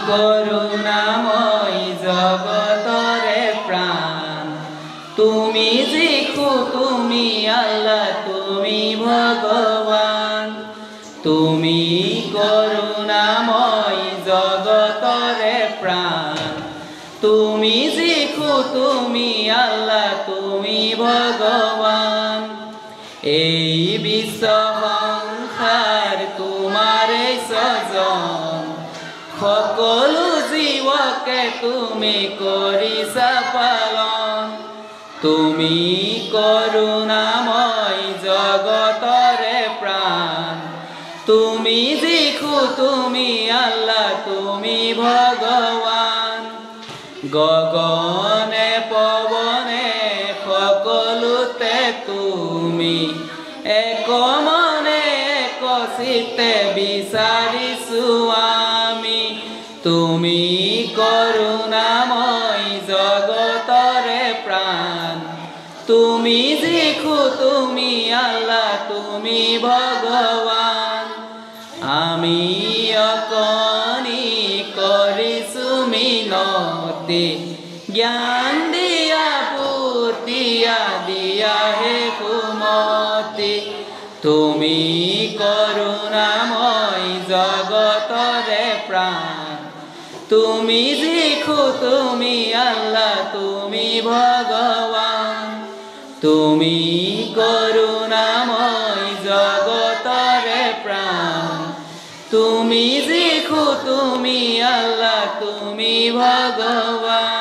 করুণাময় জগতরে প্রাণ তুমি যিখু তুমি আল্লাহ তুমি ভগবান তুমি করুণাময় জগতরে প্রাণ তুমি যিখু তুমি আল্লাহ তুমি ভগবান এই বিশ্ব সংসার তোমারে সজন সকলো জীবকে তুমি কৰিছা পালন তুমি করুণাময় জগতরে প্রাণ তুমি যিখু তুমি আল্লাহ তুমি ভগবান গগনে পবনে সকলোতে তুমি এক মনে এক চিত্তে বিচাৰিছো আমি তুমি কৰুণাময় জগতৰে প্ৰাণ তুমি যিখু তুমি আল্লাহ তুমি ভগবান আমি অকণি কৰিছো মিনতি জ্ঞান দিয়া পুতিয়া দিয়া হে কুমতি তুমি করুণাময় জগতরে প্রাণ তুমি যিখু তুমি আল্লাহ তুমি ভগবান তুমি করুণাময় জগতরে প্রাণ তুমি যিখু তুমি আল্লাহ তুমি ভগবান।